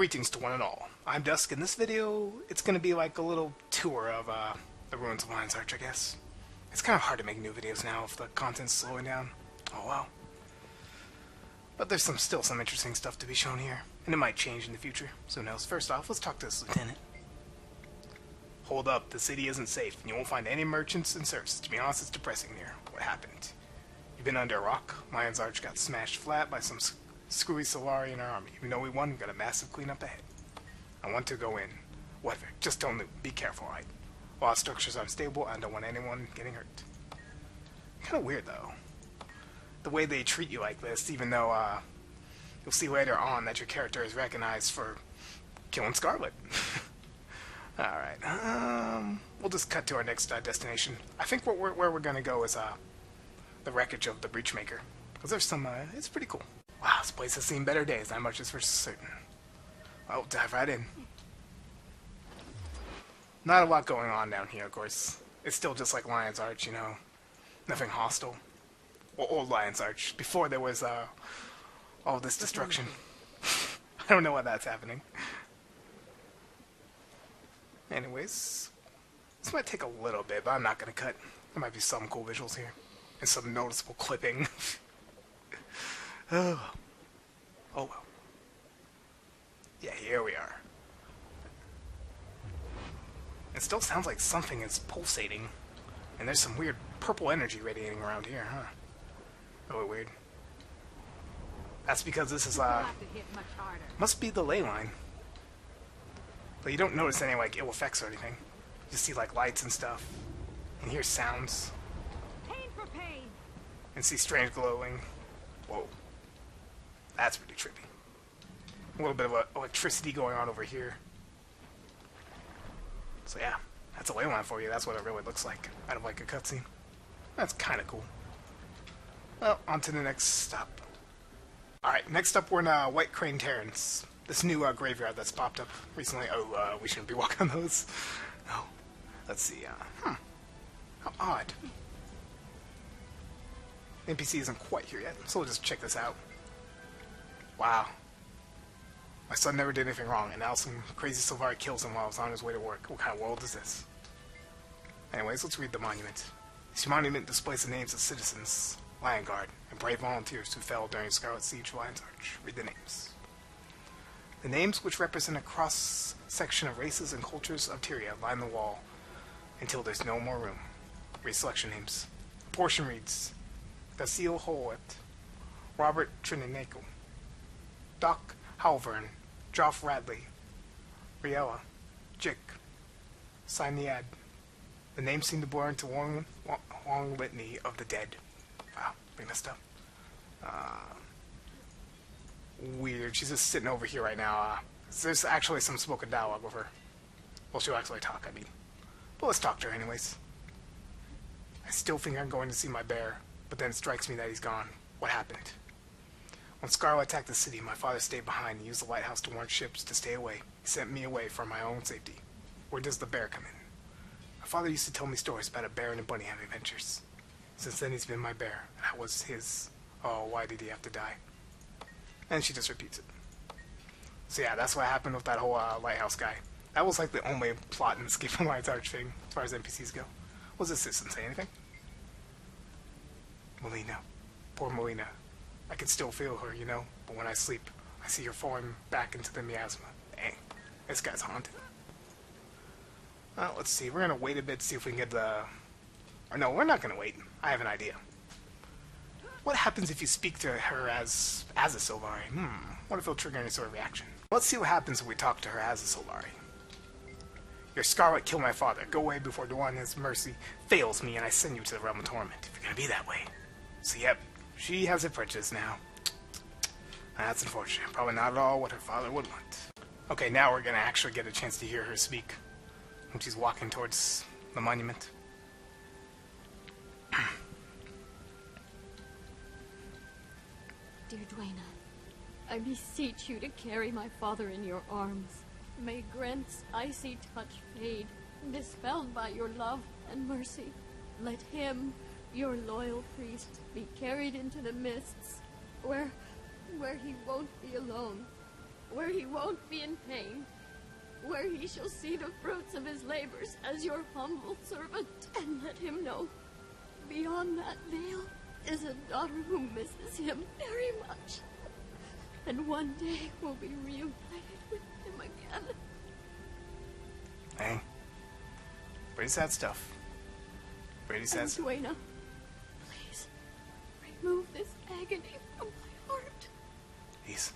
Greetings to one and all. I'm Dusk. In this video, it's going to be like a little tour of the ruins of Lion's Arch, I guess. It's kind of hard to make new videos now if the content's slowing down. Oh well. But there's still some interesting stuff to be shown here, and it might change in the future. So who knows? First off, let's talk to this lieutenant. Hold up, the city isn't safe, and you won't find any merchants and serfs. To be honest, it's depressing here. What happened? You've been under a rock. Lion's Arch got smashed flat by some screwy Solari in our army. Even though we won, we've got a massive cleanup ahead. I want to go in. Whatever, just don't loot. Be careful, alright? While structures are unstable, I don't want anyone getting hurt. Kind of weird, though. The way they treat you like this, even though, you'll see later on that your character is recognized for killing Scarlet. Alright, we'll just cut to our next destination. I think where we're gonna go is, the wreckage of the Breachmaker. Because there's some, it's pretty cool. Wow, this place has seen better days, that much is for certain. I'll dive right in. Not a lot going on down here, of course. It's still just like Lion's Arch, you know. Nothing hostile. Or old Lion's Arch, before there was, all this destruction. I don't know why that's happening. Anyways, this might take a little bit, but I'm not gonna cut. There might be some cool visuals here. And some noticeable clipping. Oh well. Yeah, here we are. It still sounds like something is pulsating. And there's some weird purple energy radiating around here, huh? Oh, weird. That's because this is, must be the ley line. But you don't notice any, like, ill effects or anything. You just see, like, lights and stuff. And hear sounds. Pain for pain. And see strange glowing. Whoa. That's pretty trippy. A little bit of electricity going on over here. So yeah, that's a ley line for you. That's what it really looks like out of like a cutscene. That's kind of cool. Well, on to the next stop. Alright, next up we're in White Crane Terrace. This new graveyard that's popped up recently. Oh, we shouldn't be walking on those. Oh, let's see. How odd. The NPC isn't quite here yet, so we'll just check this out. Wow. My son never did anything wrong, and now some crazy Solari kills him while he's on his way to work. What kind of world is this? Anyways, let's read the monument. This monument displays the names of citizens, Lion Guard, and brave volunteers who fell during Scarlet Siege of Lion's Arch. Read the names. The names, which represent a cross-section of races and cultures of Tyria, line the wall until there's no more room. Read selection names. A portion reads, Basil Holt, Robert Trininaco, Doc Halvern, Joff Radley, Riella, Jick, Sinead. The names seem to blur into long litany of the dead. Wow, pretty messed up. Weird. She's just sitting over here right now. There's actually some spoken dialogue with her. Well, she'll actually talk, I mean. But let's talk to her anyways. I still think I'm going to see my bear, but then it strikes me that he's gone. What happened? When Scarlet attacked the city, my father stayed behind and used the lighthouse to warn ships to stay away. He sent me away for my own safety. Where does the bear come in? My father used to tell me stories about a bear and a bunny having adventures. Since then, he's been my bear. That was his. Oh, why did he have to die? And she just repeats it. So yeah, that's what happened with that whole lighthouse guy. That was like the only plot in Escape from Lion's Arch thing, as far as NPCs go. Was this citizen say anything? Melina. Poor Melina. I can still feel her, you know, but when I sleep, I see her falling back into the miasma. Dang, this guy's haunted. Well, let's see, we're gonna wait a bit to see if we can get the... Or no, we're not gonna wait. I have an idea. What happens if you speak to her as a Solari? What if it'll trigger any sort of reaction? Let's see what happens if we talk to her as a Solari. Your Scarlet killed my father. Go away before Dwan his mercy fails me and I send you to the realm of torment. If you're gonna be that way. So yep. She has a prejudice now. That's unfortunate. Probably not at all what her father would want. Okay, now we're gonna actually get a chance to hear her speak when she's walking towards the monument. Dear Duena, I beseech you to carry my father in your arms. May Grant's icy touch fade, dispelled by your love and mercy. Let him, your loyal priest, be carried into the mists, where he won't be alone. where he won't be in pain, where he shall see the fruits of his labors as your humble servant, and let him know, beyond that veil is a daughter who misses him very much, and one day will be reunited with him again. Dang. Pretty sad stuff. Pretty sad stuff. Duena, please, remove this agony from my heart. Jeez.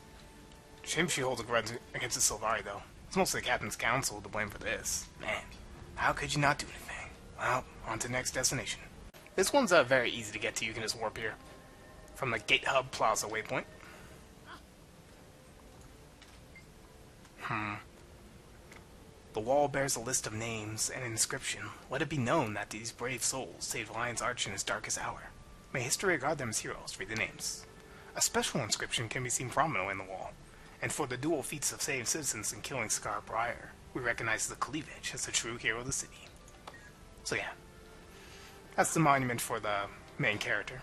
Shame she holds a grudge against the Solari, though. It's mostly the Captain's Council to blame for this. Man, how could you not do anything? Well, on to the next destination. This one's very easy to get to. You can just warp here. From the Gate Hub Plaza Waypoint. The wall bears a list of names and an inscription. Let it be known that these brave souls saved Lion's Arch in its darkest hour. May history regard them as heroes. Read the names. A special inscription can be seen prominently in the wall. And for the dual feats of saving citizens and killing Scar Briar, we recognize the Cleavage as the true hero of the city. So yeah. That's the monument for the main character.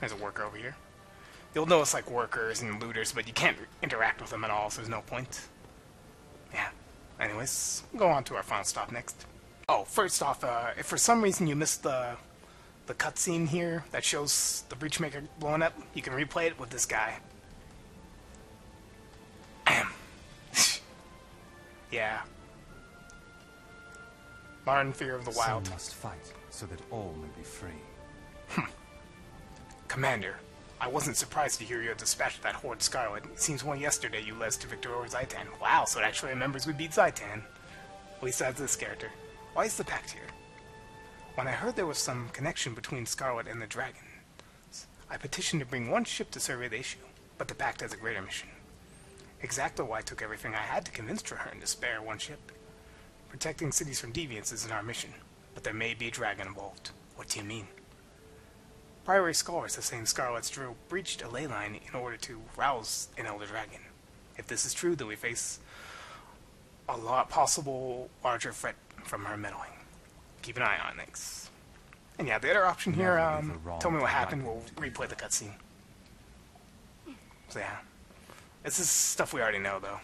There's a worker over here. You'll notice like workers and looters, but you can't interact with them at all, so there's no point. Yeah. Anyways, we'll go on to our final stop next. Oh, first off, if for some reason you missed the cutscene here that shows the Breachmaker blowing up, you can replay it with this guy. Yeah. Learn fear of the wild. Some must fight, so that all may be free. Commander, I wasn't surprised to hear you had dispatched that Horde Scarlet. It seems only yesterday you led us to victory over Zaitan. Wow, so it actually remembers we beat Zaitan. At least that's this character. Why is the Pact here? When I heard there was some connection between Scarlet and the Dragons, I petitioned to bring one ship to survey the issue, but the Pact has a greater mission. Exactly why I took everything I had to convince Traherne to spare one ship. Protecting cities from deviants isn't our mission, but there may be a dragon involved. What do you mean? Priory scholars have saying Scarlet's drill breached a ley line in order to rouse an elder dragon. If this is true, then we face a possible larger threat from her meddling. Keep an eye on things. And yeah, the other option here, tell me what happened, we'll replay the cutscene. So yeah. This is stuff we already know, though.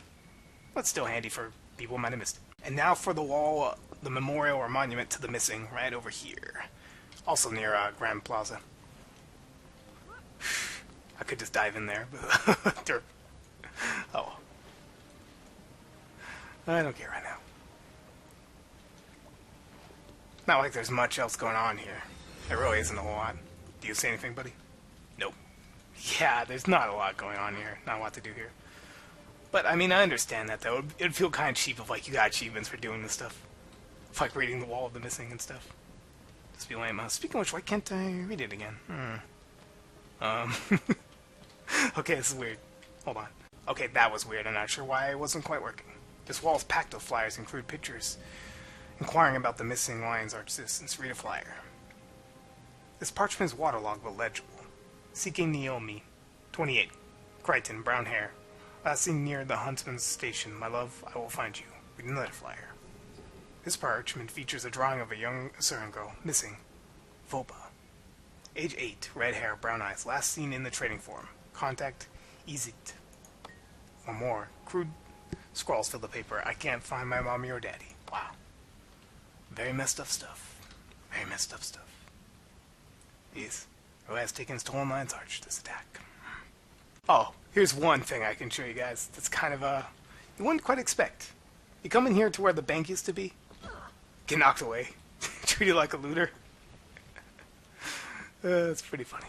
But still handy for people who might have missed it. And now for the wall, the memorial or monument to the missing, right over here. Also near Grand Plaza. I could just dive in there, but oh. I don't care right now. Not like there's much else going on here. There really isn't a whole lot. Do you see anything, buddy? Nope. Yeah, there's not a lot going on here. Not a lot to do here. But, I mean, I understand that, though. It'd feel kind of cheap if, like, you got achievements for doing this stuff. If, like, reading the Wall of the Missing and stuff. Just be lame. Speaking of which, why can't I read it again? Okay, this is weird. Hold on. Okay, that was weird. I'm not sure why it wasn't quite working. This wall is packed with flyers and crude pictures inquiring about the missing Lion's Arch citizens. Read a flyer. This parchment is waterlogged but legible. Seeking Naomi, 28. Crichton, brown hair. Last seen near the Huntsman's Station. My love, I will find you. Read another flyer. This parchment features a drawing of a young Asuran girl, missing. Vopa. Age 8, red hair, brown eyes. Last seen in the trading forum. Contact Ezit. One more. Crude scrawls fill the paper. I can't find my mommy or daddy. Wow. Very messed up stuff. Very messed up stuff. Yes. Who has taken stolen Lion's Arch this attack? Oh, here's one thing I can show you guys that's kind of you wouldn't quite expect. You come in here to where the bank used to be, get knocked away, treated like a looter. It's pretty funny.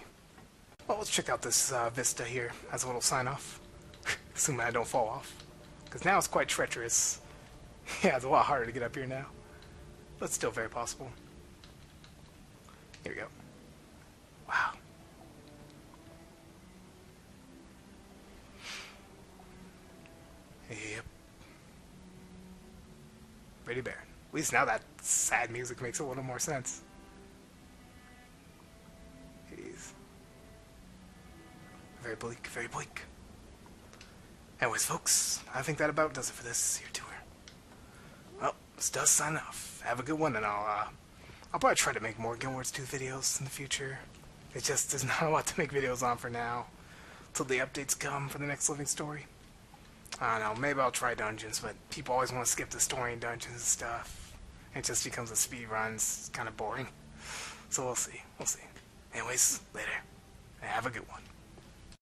Well, let's check out this Vista here as a little sign-off. Assuming I don't fall off. Because now it's quite treacherous. Yeah, it's a lot harder to get up here now. But still very possible. Here we go. Wow. Yep. Pretty barren. At least now that sad music makes a little more sense. Jeez. Very bleak, very bleak. Anyways, folks, I think that about does it for this here tour. Well, this does sign off. Have a good one, and I'll probably try to make more Guild Wars 2 videos in the future. It's just, there's not a lot to make videos on for now, till the updates come for the next living story. I don't know, maybe I'll try dungeons, but people always want to skip the story in dungeons and stuff. It just becomes a speed run. It's kind of boring. So we'll see. We'll see. Anyways, later. And have a good one.